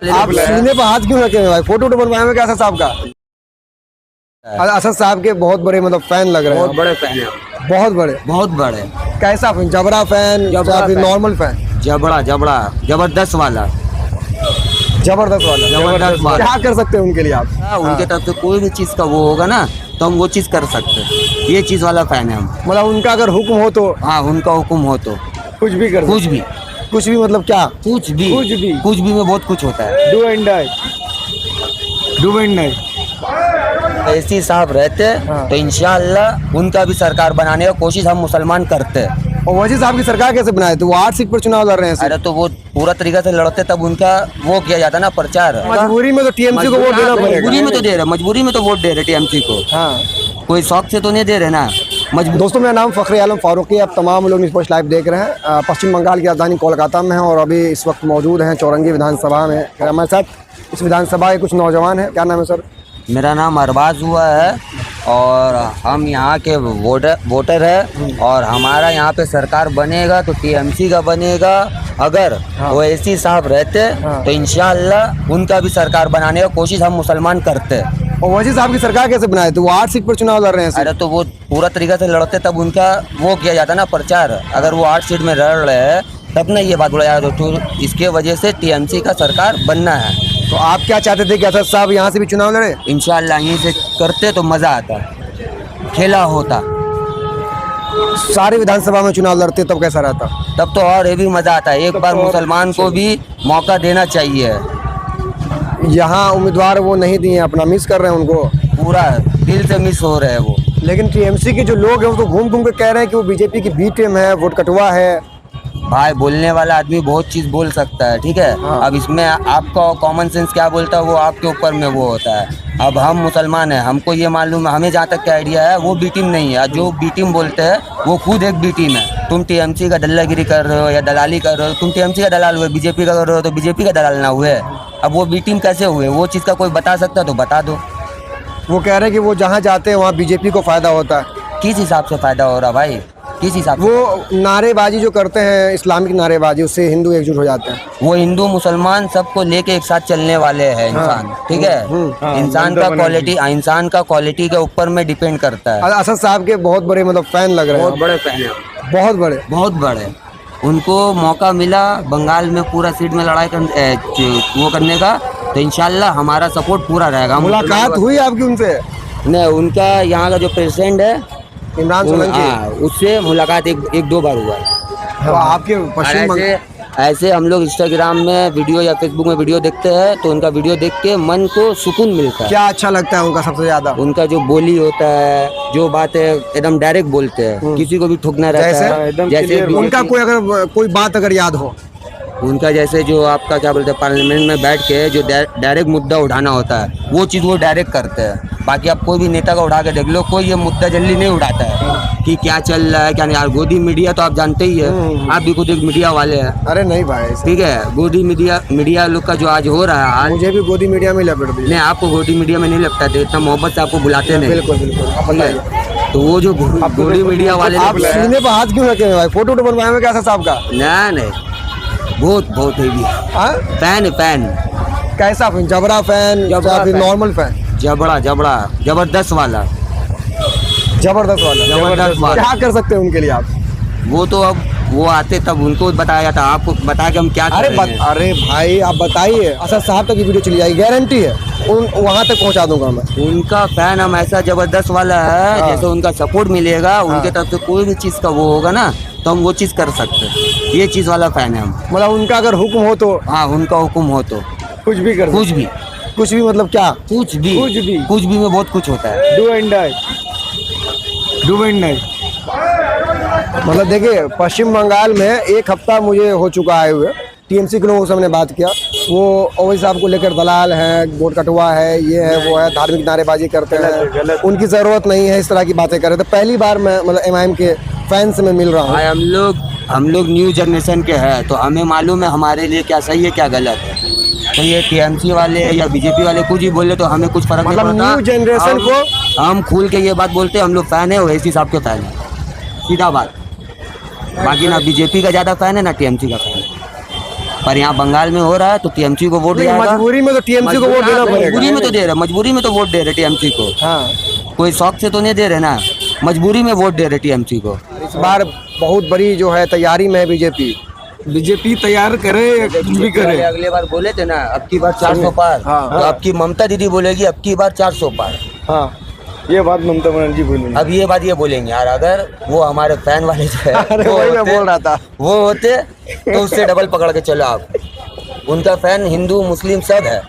आप सीने पर हाथ क्यों रखे हैं भाई? फोटो बनवाए हुए क्या असद साहब का? असद साहब के बहुत बड़े मतलब फैन लग रहे हैं। बहुत बड़े फैन है, बहुत बड़े। बहुत बड़े। कैसा फैन? जबरा फैन या फिर नॉर्मल फैन? जबड़ा जबड़ा जबरदस्त वाला। जबरदस्त वाला। जबरदस्त वाला। क्या कर सकते हैं उनके लिए आप? उनके तरफ से कोई भी चीज का वो होगा ना तो हम वो चीज कर सकते हैं। ये चीज वाला फैन है हम। मतलब उनका अगर हुक्म हो तो हाँ, उनका हुक्म हो तो कुछ भी कर कुछ भी कुछ भी मतलब क्या? कुछ भी कुछ भी में बहुत कुछ होता है। Do and die. Do and die. ऐसी साहब रहते तो इंशाअल्लाह उनका भी सरकार बनाने का कोशिश हम मुसलमान करते हैं। और वजीर साहब की सरकार कैसे बनाए थे? वो 8 सीट पर चुनाव लड़ रहे हैं। अरे तो वो पूरा तरीका से लड़ते तब उनका वो किया जाता ना, प्रचार। मजबूरी में तो टीएमसी को वोट देना पड़ेगा। मजबूरी में तो दे रहे, मजबूरी में तो वोट दे रहे टीएमसी को। हाँ, कोई शौक से तो नहीं दे रहे ना। दोस्तों मेरा नाम फखरे आलम फारूकी है। आप तमाम लोग न्यूज़ पोस्ट लाइव देख रहे हैं। पश्चिम बंगाल की राजधानी कोलकाता में है और अभी इस वक्त मौजूद हैं चौरंगी विधानसभा में। हमारे साथ इस विधानसभा के कुछ नौजवान हैं। क्या नाम है सर? मेरा नाम अरबाज हुआ है और हम यहाँ के वोटर है और हमारा यहाँ पे सरकार बनेगा तो टीएमसी का बनेगा। अगर वो ऐसी साहब रहते तो इंशाअल्लाह उनका भी सरकार बनाने का कोशिश हम मुसलमान करते हैं। और वजीर साहब की सरकार कैसे बनाए थे? वो 8 सीट पर चुनाव लड़ रहे हैं। अरे तो वो पूरा तरीका से लड़ते तब उनका वो किया जाता ना, प्रचार। अगर वो 8 सीट में लड़ रहे हैं तब ना ये बात बोला जाता तो इसके वजह से टीएमसी का सरकार बनना है। तो आप क्या चाहते थे कि असद साहब यहाँ से भी चुनाव लड़े? इंशाअल्लाह यहीं से करते तो मज़ा आता, खेला होता। सारी विधानसभा में चुनाव लड़ते तब कैसा रहता? तब तो और ये भी मज़ा आता है। एक बार मुसलमान को भी मौका देना चाहिए। यहाँ उम्मीदवार वो नहीं दिए, अपना मिस कर रहे हैं उनको। पूरा दिल से मिस हो रहे हैं वो। लेकिन टीएमसी के जो लोग हैं वो तो घूम घूम के कह रहे हैं कि वो बीजेपी की बी टीम है, वोट कटवा है। भाई बोलने वाला आदमी बहुत चीज़ बोल सकता है, ठीक है। अब इसमें आपका कॉमन सेंस क्या बोलता है वो आपके ऊपर में वो होता है। अब हम मुसलमान हैं, हमको ये मालूम है, हमें जहाँ तक का आइडिया है वो बी टीम नहीं है। जो बी टीम बोलते हैं वो खुद एक बी टीम है। तुम टीएमसी का दल्लागिरी कर रहे हो या दलाली कर रहे हो, तुम टीएमसी का दलाल हुए। बीजेपी का कर रहे हो तो बीजेपी का दलाल ना हुए। अब वो बी टीम कैसे हुए? वो चीज़ का कोई बता सकता है तो बता दो। वो कह रहे हैं कि वो जहाँ जाते हैं वहाँ बीजेपी को फायदा होता है। किस हिसाब से फायदा हो रहा भाई? किस हिसाब से? वो नारेबाजी जो करते हैं, इस्लामिक नारेबाजी, उससे हिंदू एकजुट हो जाते हैं। वो हिंदू मुसलमान सबको लेके एक साथ चलने वाले हैं इंसान, ठीक है। इंसान का क्वालिटी के ऊपर में डिपेंड करता है। असद साहब के बहुत बड़े मतलब फैन लग रहे हैं। बहुत बड़े फैन है, बहुत बड़े, बहुत बड़े। उनको मौका मिला बंगाल में पूरा सीट में लड़ाई वो करने का तो इंशाल्लाह हमारा सपोर्ट पूरा रहेगा। मुलाकात हुई आपकी उनसे? नहीं, उनका यहाँ का जो प्रेसिडेंट है इमरान सोलंकी, उससे मुलाकात एक दो बार हुआ है। तो आपके पश्चिम ऐसे हम लोग इंस्टाग्राम में वीडियो या फेसबुक में वीडियो देखते हैं तो उनका वीडियो देख के मन को सुकून मिलता है। क्या अच्छा लगता है उनका सबसे ज्यादा? उनका जो बोली होता है, जो बात है एकदम डायरेक्ट बोलते हैं, किसी को भी ठुकना रहता है। जैसे उनका कोई बात अगर याद हो, उनका जैसे जो आपका क्या बोलते हैं पार्लियामेंट में बैठ के जो डायरेक्ट मुद्दा उठाना होता है वो चीज़ वो डायरेक्ट करते हैं। बाकी आप कोई भी नेता का उठा के देख लो, कोई ये मुद्दा जल्दी नहीं उठाता है कि क्या चल रहा है क्या नहीं। यार गोदी मीडिया तो आप जानते ही है, आप भी खुद एक मीडिया वाले हैं। अरे नहीं भाई, ठीक है। गोदी मीडिया लोग का जो आज हो रहा है, मुझे भी गोदी मीडिया में लपेट दी। नहीं, आपको गोदी मीडिया में नहीं लपटाते, इतना मोहब्बत से आपको बुलाते नहीं। बिल्कुल बिल्कुल। तो वो जो गोदी मीडिया वाले आप सीने पर हाथ क्यों रखे हैं भाई? फोटो बनवाए हुए क्या असद साहब का? नहीं, बहुत हेवी फैन। कैसा फैन? जबरा फैन या फिर नॉर्मल फैन? जबड़ा जबरदस्त वाला। जबरदस्त वाला। क्या कर सकते हैं उनके लिए आप? वो तो अब वो आते तब उनको बताया था, आपको बता के हम क्या अरे भाई आप बताइए, असद साहब तक की वीडियो चली जाएगी, गारंटी है। वहाँ तक पहुँचा दूंगा मैं। उनका फैन हम ऐसा जबरदस्त वाला है, जैसे उनका सपोर्ट मिलेगा उनके तरफ से कोई भी चीज़ का वो होगा ना तो हम वो चीज़ कर सकते हैं। ये चीज़ वाला फैन है हम। मतलब उनका अगर हुक्म हो तो? हाँ, उनका हुक्म हो तो कुछ भी कर, कुछ भी मतलब क्या? कुछ भी में बहुत कुछ होता है। Do and die. मतलब देखिए, पश्चिम बंगाल में 1 हफ्ता मुझे हो चुका आए हुए। टीएमसी के लोगों से हमने बात किया, वो ओवैसी साहब को लेकर दलाल है, वोट कटवा है, ये है वो है, धार्मिक नारेबाजी करते हैं, उनकी ज़रूरत नहीं है, इस तरह की बातें कर रहे थे। पहली बार मैं मतलब एमआईएम के फैन से मैं मिल रहा हूँ। हम लोग न्यू जनरेशन के हैं तो हमें मालूम है हमारे लिए क्या सही है क्या गलत है। तो ये टीएमसी वाले या बीजेपी वाले कुछ ही बोले तो हमें कुछ फर्क नहीं पड़ता। न्यू जनरेशन को हम खुल के ये बात बोलते हैं, हम लोग फैन है ओवैसी साहब के फैन है, सीधा बात। बाकी ना बीजेपी का ज़्यादा फैन है ना टीएमसी का फैन है। पर यहाँ बंगाल में हो रहा है तो टीएमसी को वोट लेकिन जाएगा। मजबूरी में तो टीएमसी को वोट देना पड़ेगा। मजबूरी में तो दे रहे, मजबूरी में तो वोट दे रहे टीएमसी को। हाँ, कोई शौक से तो नहीं दे रहे ना, मजबूरी में वोट दे रहे टीएमसी को। इस बार बहुत बड़ी जो है तैयारी में है बीजेपी। बीजेपी तैयार करे या कुछ भी करे। अगले बार बोले थे ना अब की बार 400 पार, हाँ, तो अब की ममता दीदी बोलेगी अब की बार 400 पार। हाँ, ये बात ममता बनर्जी बोली। अब ये बात ये बोलेंगे यार, अगर वो हमारे फैन वाले जो है अरे वो वही मैं होते- बोल रहा था। वो होते तो उससे डबल पकड़ के चलो आप। उनका फैन हिंदू मुस्लिम सब है,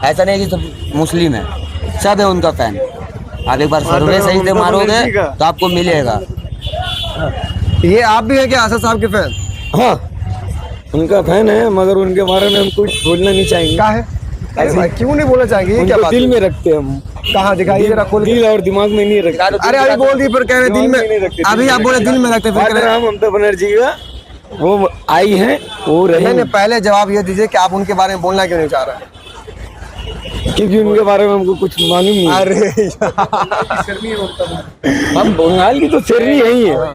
ऐसा नहीं कि सब मुस्लिम है, सब है उनका फैन। आप एक बार सर्वे सही से मारोगे तो आपको मिलेगा। ये आप भी है क्या आशा साहब के फैन? हाँ, उनका फैन है, मगर उनके बारे में हम कुछ बोलना नहीं चाहेंगे। क्या है? अरे भाई क्यों नहीं बोलना चाहेंगे? ये क्या उनको बात दिल है? में रखते हैं हम। कहाँ दिखाइए जरा खोल के। दिल और दिमाग में नहीं रखते। अरे अभी बोल दी फिर कह रहे दिल दिमाग में नहीं में। रखते, अभी आप बोले दिल में रखते फिर बात कह कर रहे रहा हूं ममता बनर्जी का, वो आई है, वो नहीं रहे, पहले जवाब ये दीजिए कि आप उनके बारे में बोलना क्यों नहीं चाह रहे? क्योंकि उनके बारे में हमको कुछ मालूम नहीं है। अरे हम बंगाल की तो शेरनी है ही है।